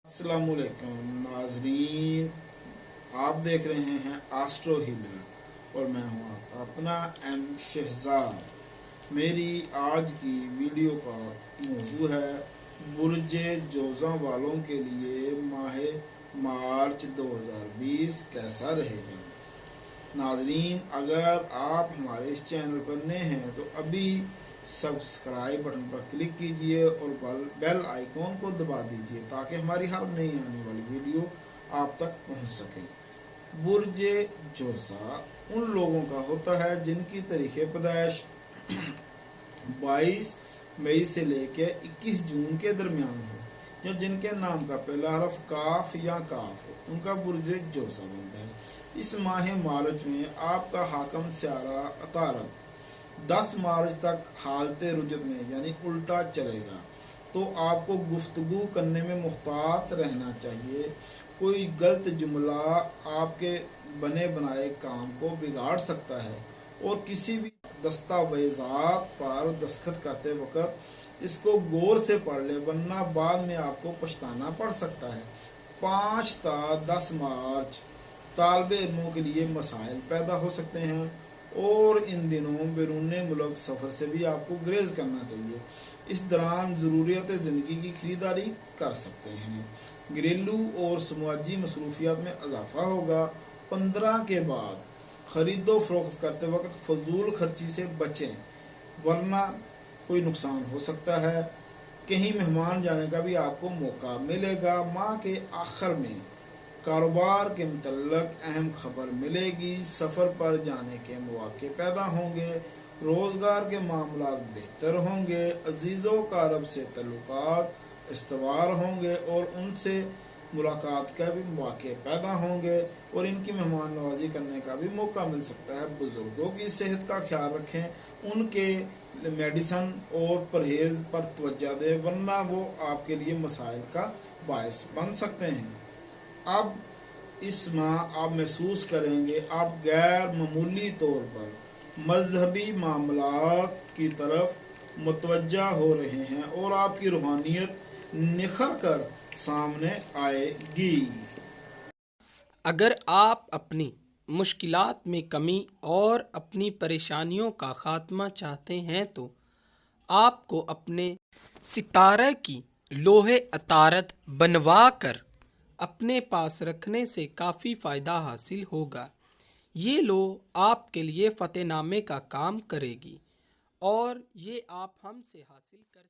अस्सलामुअलैकुम नाजरीन, आप देख रहे हैं एस्ट्रो हीलर और मैं हूं आपका अपना एम शहजाद। मेरी आज की वीडियो का मौजू है बुर्ज जोज़ा वालों के लिए माह मार्च 2020 कैसा रहेगा। नाजरीन, अगर आप हमारे इस चैनल पर नए हैं तो अभी सब्सक्राइब बटन पर क्लिक कीजिए और बेल आइकॉन को दबा दीजिए ताकि हमारी हर नई आने वाली वीडियो आप तक पहुंच सके। बुर्ज जोसा उन लोगों का होता है जिनकी तारीख पैदाइश 22 मई से लेकर 21 जून के दरमियान हो या जिनके नाम का पहला हरफ काफ या काफ हो, उनका बुर्ज जोसा बनता है। इस माह मार्च में आपका हाकम स्यारा अतारत 10 मार्च तक हालत रुजत में यानी उल्टा चलेगा, तो आपको गुफ्तगू करने में मुहतात रहना चाहिए। कोई गलत जुमला आपके बने बनाए काम को बिगाड़ सकता है और किसी भी दस्तावेज़ात पर दस्तखत करते वक्त इसको गौर से पढ़ ले, वरना बाद में आपको पछताना पड़ सकता है। 5 ता 10 मार्च तालिब इल्मों के लिए मसाइल पैदा हो सकते हैं और इन दिनों बैरून मुल्क सफ़र से भी आपको गुरेज करना चाहिए। इस दौरान ज़रूरियत ज़िंदगी की खरीदारी कर सकते हैं। घरेलू और समाजी मसरूफियात में इजाफा होगा। 15 के बाद ख़रीदो फरोख्त करते वक्त फजूल खर्ची से बचें, वरना कोई नुकसान हो सकता है। कहीं मेहमान जाने का भी आपको मौका मिलेगा। माह के आखिर में कारोबार के मुतल्लक अहम खबर मिलेगी। सफ़र पर जाने के मौके पैदा होंगे। रोज़गार के मामला बेहतर होंगे। अजीज़ों का रब से तल्लुकात इस्तवार होंगे और उनसे मुलाकात का भी मौके पैदा होंगे और इनकी मेहमान नवाजी करने का भी मौका मिल सकता है। बुज़ुर्गों की सेहत का ख्याल रखें, उनके मेडिसन और परहेज़ पर तवज्जो दें, वरना वो आपके लिए मसाइल का बायस बन सकते हैं। अब इस माह आप महसूस करेंगे आप गैर मामूली तौर पर मजहबी मामलात की तरफ मुतवज्जा हो रहे हैं और आपकी रूहानियत निखर कर सामने आएगी। अगर आप अपनी मुश्किलात में कमी और अपनी परेशानियों का ख़ात्मा चाहते हैं तो आपको अपने सितारे की लोहे अतारत बनवा कर अपने पास रखने से काफ़ी फ़ायदा हासिल होगा। ये लोह आपके लिए फ़तेहनामे का काम करेगी और ये आप हमसे हासिल कर